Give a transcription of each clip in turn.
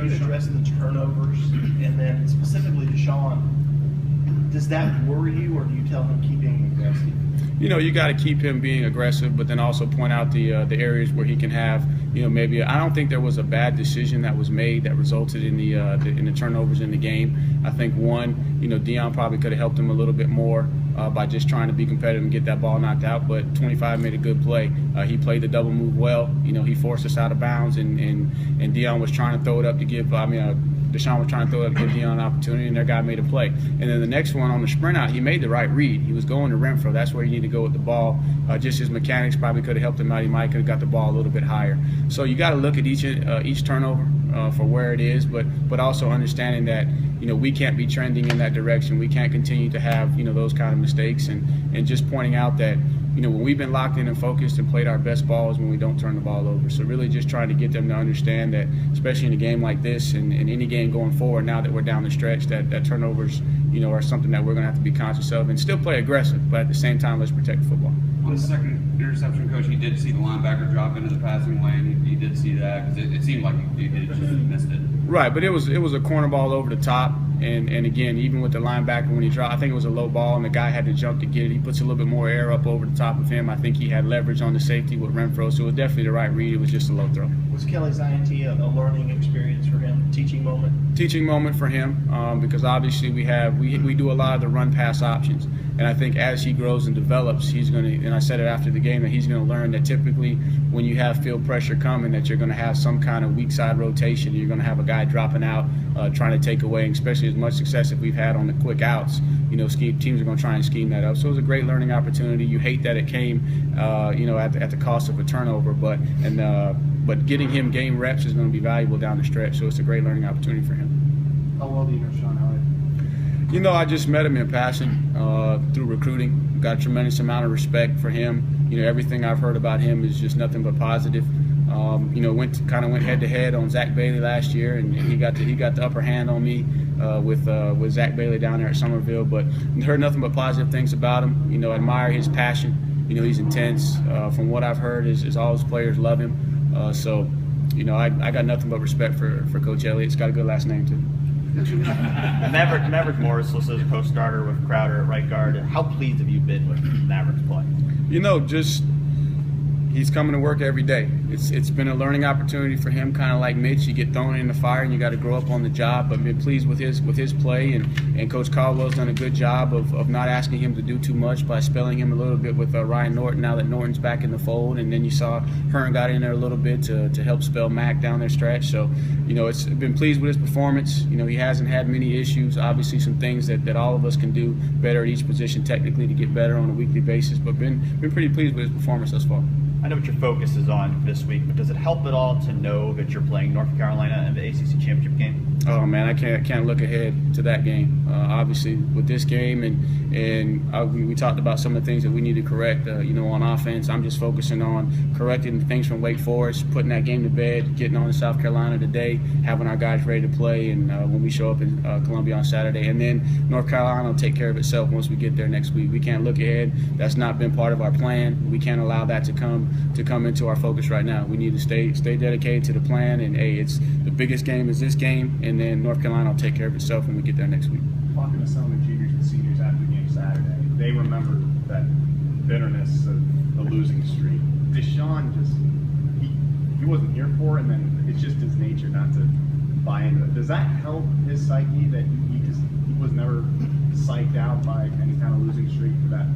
you address the turnovers, and then specifically Deshaun, does that worry you, or do you tell him keep being aggressive? You got to keep him being aggressive, but then also point out the areas where he can have, maybe. I don't think there was a bad decision that was made that resulted in the turnovers in the game. I think one, Deion probably could have helped him a little bit more by just trying to be competitive and get that ball knocked out. But 25 made a good play. He played the double move well. He forced us out of bounds, and Deion was trying to throw it up to give. Deshaun was trying to throw it up to give Deion an opportunity, and their guy made a play. And then the next one on the sprint out, he made the right read. He was going to Renfro. That's where you need to go with the ball. Just his mechanics probably could have helped him out. He might could have got the ball a little bit higher. So you got to look at each turnover for where it is, but also understanding that we can't be trending in that direction. We can't continue to have those kind of mistakes, and just pointing out that when we've been locked in and focused and played our best ball is when we don't turn the ball over. So really just trying to get them to understand that, especially in a game like this and any game going forward, now that we're down the stretch, that turnovers, are something that we're going to have to be conscious of and still play aggressive, but at the same time, let's protect the football. On the second interception, Coach, he did see the linebacker drop into the passing lane. He did see that because it seemed like he just missed it. Right, but it was a corner ball over the top. And again, even with the linebacker when he dropped, I think it was a low ball, and the guy had to jump to get it. He puts a little bit more air up over the top of him. I think he had leverage on the safety with Renfro, so it was definitely the right read. It was just a low throw. Was Kelly's INT a learning experience for him, teaching moment? Teaching moment for him, because obviously we do a lot of the run-pass options. And I think as he grows and develops, he's going to, and I said it after the game, that he's going to learn that typically when you have field pressure coming, that you're going to have some kind of weak side rotation. You're going to have a guy dropping out, trying to take away, and especially as much success as we've had on the quick outs. Teams are going to try and scheme that up. So it was a great learning opportunity. You hate that it came, at the cost of a turnover, but getting him game reps is going to be valuable down the stretch. So it's a great learning opportunity for him. How well do you know Sean Elliott? I just met him in passing through recruiting. Got a tremendous amount of respect for him. Everything I've heard about him is just nothing but positive. Went head to head on Zach Bailey last year, and he got the upper hand on me with Zach Bailey down there at Somerville. But heard nothing but positive things about him. Admire his passion. He's intense. From what I've heard, is all his players love him. I got nothing but respect for Coach Elliott. He's got a good last name too. Maverick Morris listed as a co-starter with Crowder at right guard. How pleased have you been with Maverick's play? He's coming to work every day. It's been a learning opportunity for him, kind of like Mitch. You get thrown in the fire and you got to grow up on the job. But been pleased with his play, and Coach Caldwell's done a good job of not asking him to do too much by spelling him a little bit with Ryan Norton. Now that Norton's back in the fold, and then you saw Hearn got in there a little bit to help spell Mac down their stretch. So it's been pleased with his performance. He hasn't had many issues. Obviously, some things that all of us can do better at each position technically to get better on a weekly basis. But been pretty pleased with his performance thus far. I know what your focus is on this week, but does it help at all to know that you're playing North Carolina in the ACC championship game? Oh man, I can't look ahead to that game. Obviously, with this game, and we talked about some of the things that we need to correct. On offense, I'm just focusing on correcting things from Wake Forest, putting that game to bed, getting on to South Carolina today, having our guys ready to play, and when we show up in Columbia on Saturday, and then North Carolina will take care of itself once we get there next week. We can't look ahead. That's not been part of our plan. We can't allow that to come into our focus right now. We need to stay dedicated to the plan, and it's the biggest game is this game, and then North Carolina will take care of itself when we get there next week. Talking to some of the juniors and seniors after the game Saturday, they remember that bitterness of the losing streak. Deshaun he wasn't here for it, and then it's just his nature not to buy into it. Does that help his psyche that he was never psyched out by any kind of losing streak for that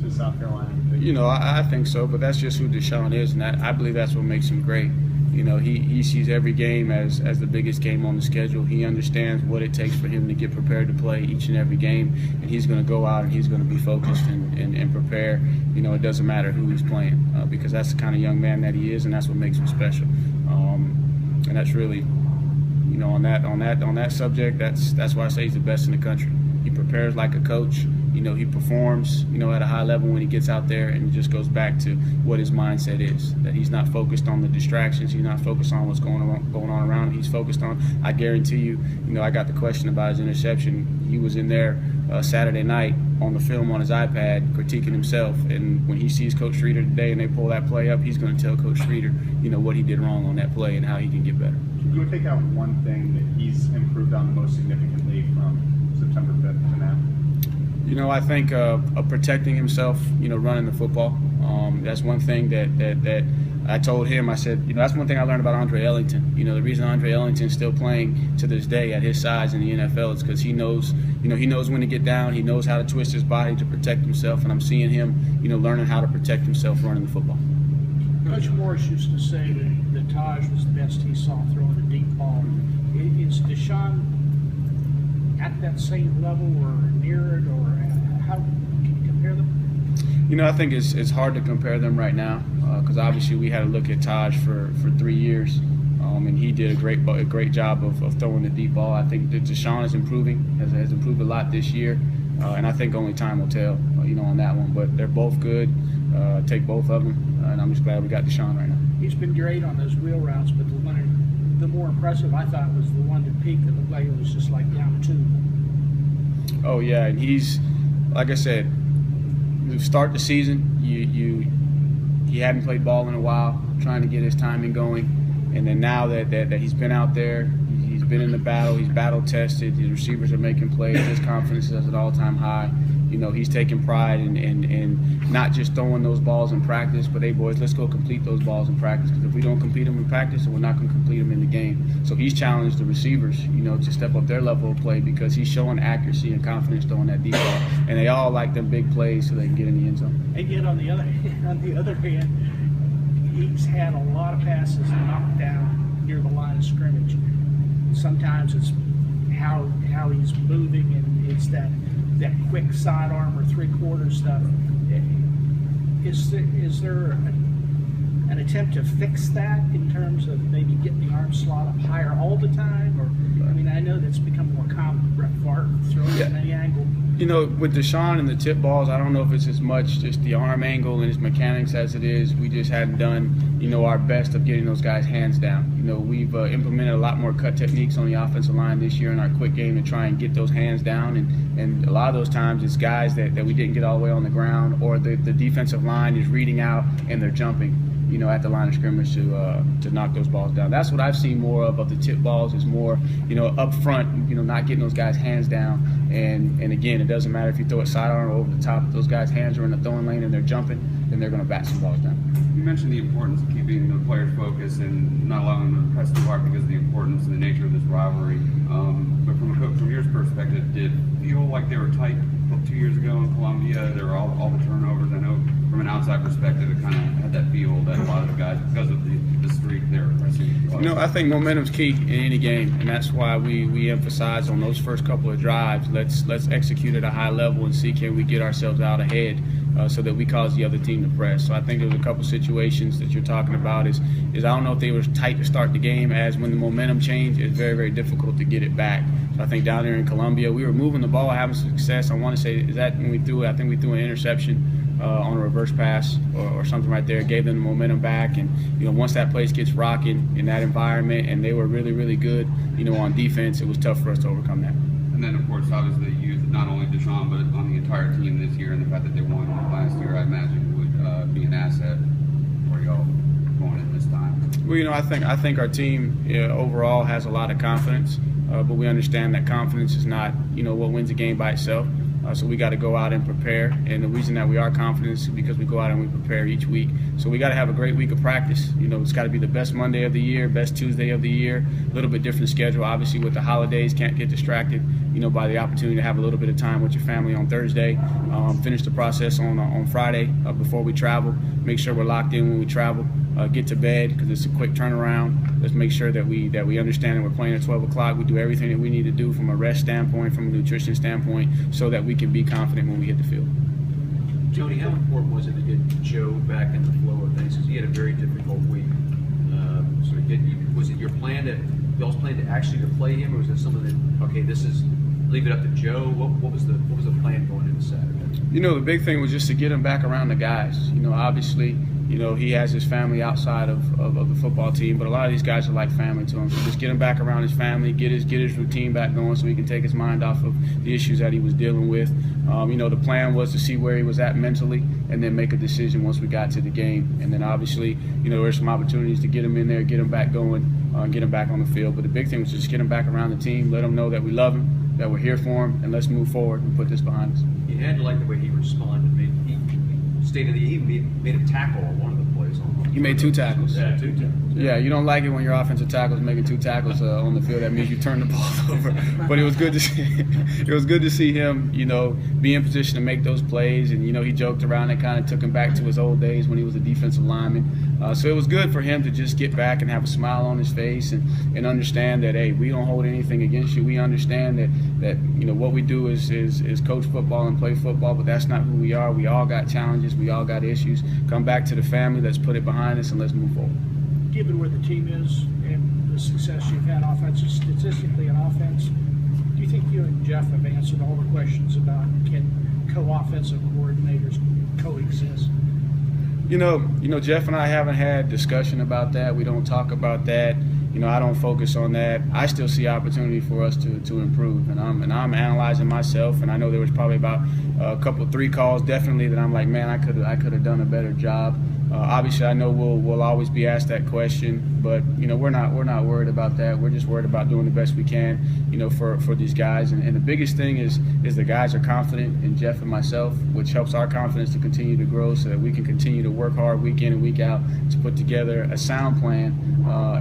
to South Carolina? I think so, but that's just who Deshaun is, and I believe that's what makes him great. He sees every game as the biggest game on the schedule. He understands what it takes for him to get prepared to play each and every game, and he's going to go out and he's going to be focused and prepare. It doesn't matter who he's playing because that's the kind of young man that he is, and that's what makes him special. And that's really, on that subject, that's why I say he's the best in the country. He prepares like a coach. He performs, at a high level when he gets out there, and it just goes back to what his mindset is, that he's not focused on the distractions, he's not focused on what's going on around him. He's focused on, I guarantee you, I got the question about his interception. He was in there Saturday night on the film on his iPad, critiquing himself. And when he sees Coach Streeter today and they pull that play up, he's going to tell Coach Streeter, what he did wrong on that play and how he can get better. Can you take out one thing that he's improved on most significantly from September 5th to now? I think protecting himself, running the football. That's one thing that I told him. I said, that's one thing I learned about Andre Ellington. The reason Andre Ellington's still playing to this day at his size in the NFL is because he knows when to get down. He knows how to twist his body to protect himself, and I'm seeing him, learning how to protect himself running the football. Coach Morris used to say that Taj was the best he saw throwing a deep ball. Is Deshaun at that same level or near it, or how can you compare them? I think it's hard to compare them right now because obviously we had to look at Taj for 3 years, and he did a great job of throwing the deep ball. I think that Deshaun is improving, has improved a lot this year, and I think only time will tell, on that one. But they're both good. Take both of them, and I'm just glad we got Deshaun right now. He's been great on those wheel routes, but the more impressive I thought was the one to peak that looked like it was just like down two. Oh yeah, and he's, like I said, to start the season, he hadn't played ball in a while, trying to get his timing going, and then now that he's been out there, he's been in the battle, he's battle tested, his receivers are making plays, his confidence is at an all-time high. He's taking pride in not just throwing those balls in practice, but hey boys, let's go complete those balls in practice, because if we don't complete them in practice, then we're not going to complete them in the game. So he's challenged the receivers, to step up their level of play, because he's showing accuracy and confidence throwing that deep ball, and they all like them big plays so they can get in the end zone. And yet on the other hand, he's had a lot of passes knocked down near the line of scrimmage. Sometimes it's how he's moving, and it's that quick sidearm or three-quarter stuff. Is there an attempt to fix that in terms of maybe getting the arm slot up higher all the time? Or I know that's become more common. Brett Favre throwing from any angle. With Deshaun and the tip balls, I don't know if it's as much just the arm angle and his mechanics as it is. We just hadn't done, our best of getting those guys hands down. We've implemented a lot more cut techniques on the offensive line this year in our quick game to try and get those hands down. And a lot of those times it's guys that we didn't get all the way on the ground, or the defensive line is reading out and they're jumping, at the line of scrimmage to knock those balls down. That's what I've seen more of the tip balls, is more, up front, not getting those guys hands down. And again, it doesn't matter if you throw it sidearm or over the top. If those guys' hands are in the throwing lane and they're jumping, then they're going to bat some balls down. You mentioned the importance of keeping the players focused and not allowing them to press too hard because of the importance and the nature of this rivalry. But from your perspective, did it feel like they were tight 2 years ago in Columbia? There were all the turnovers. I know from an outside perspective, it kind of had that feel that a lot of the guys, because of the streak, they were pressing. I think momentum's key in any game, and that's why we emphasize on those first couple of drives. Let's execute at a high level and see, can we get ourselves out ahead so that we cause the other team to press. So I think there's a couple situations that you're talking about. Is I don't know if they were tight to start the game, as when the momentum changed, it's very, very difficult to get it back. So I think down there in Columbia, we were moving the ball, having success. I want to say, is that when we threw it? I think we threw an interception on a reverse pass or something right there, gave them the momentum back. And once that place gets rocking in that environment, and they were really, really good, on defense, it was tough for us to overcome that. And then, of course, obviously, you used not only Deshaun, but on the entire team this year, and the fact that they won last year, I imagine, would be an asset for y'all going in this time. Well, I think our team overall has a lot of confidence, but we understand that confidence is not, what wins a game by itself. So we got to go out and prepare, and the reason that we are confident is because we go out and we prepare each week. So we got to have a great week of practice. It's got to be the best Monday of the year, best Tuesday of the year. A little bit different schedule, obviously, with the holidays. Can't get distracted, by the opportunity to have a little bit of time with your family on Thursday. Finish the process on Friday before we travel. Make sure we're locked in when we travel. Get to bed, because it's a quick turnaround. Let's make sure that we understand that we're playing at 12 o'clock. We do everything that we need to do from a rest standpoint, from a nutrition standpoint, so that we can be confident when we hit the field. Tony, how important was it to get Joe back in the flow of things? Because he had a very difficult week. Was it your plan y'all's plan to actually to play him, or was it something that, okay, this is leave it up to Joe? What was the plan going into Saturday? The big thing was just to get him back around the guys. Obviously, you know, he has his family outside of the football team, but a lot of these guys are like family to him. So just get him back around his family, get his routine back going so he can take his mind off of the issues that he was dealing with. You know, the plan was to see where he was at mentally and then make a decision once we got to the game. And then obviously, you know, there's some opportunities to get him in there, get him back going, get him back on the field. But the big thing was just get him back around the team, let him know that we love him, that we're here for him, and let's move forward and put this behind us. You had to like the way he responded. I mean, he stated that he made a tackle on one of the plays. He made 2 tackles. Yeah, 2 tackles. Yeah, you don't like it when your offensive tackle is making 2 tackles on the field. That means you turn the ball over. But it was good to see. It was good to see him, you know, be in position to make those plays. And you know, he joked around and kind of took him back to his old days when he was a defensive lineman. So it was good for him to just get back and have a smile on his face and understand that, hey, we don't hold anything against you. We understand that you know what we do is coach football and play football, but that's not who we are. We all got challenges. We all got issues. Come back to the family. Let's put it behind us and let's move forward. Given where the team is and the success you've had statistically in offense, do you think you and Jeff have answered all the questions about can co-offensive coordinators coexist? You know, Jeff and I haven't had discussion about that. We don't talk about that. You know, I don't focus on that. I still see opportunity for us to improve, and I'm analyzing myself. And I know there was probably about 3 calls definitely that I'm like, man, I could have done a better job. Obviously, I know we'll always be asked that question, but you know, we're not worried about that. We're just worried about doing the best we can, you know, for these guys. And the biggest thing is the guys are confident in Jeff and myself, which helps our confidence to continue to grow, so that we can continue to work hard week in and week out to put together a sound plan,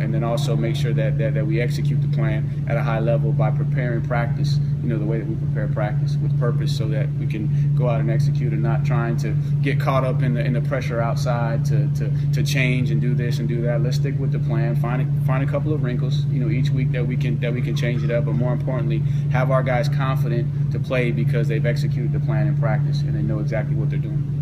and then also make sure that we execute the plan at a high level by preparing practice, you know, the way that we prepare practice with purpose, so that we can go out and execute and not trying to get caught up in the pressure outside to change and do this and do that. Let's stick with the plan. Find a couple of wrinkles, you know, each week that we can change it up, but more importantly, have our guys confident to play because they've executed the plan in practice and they know exactly what they're doing.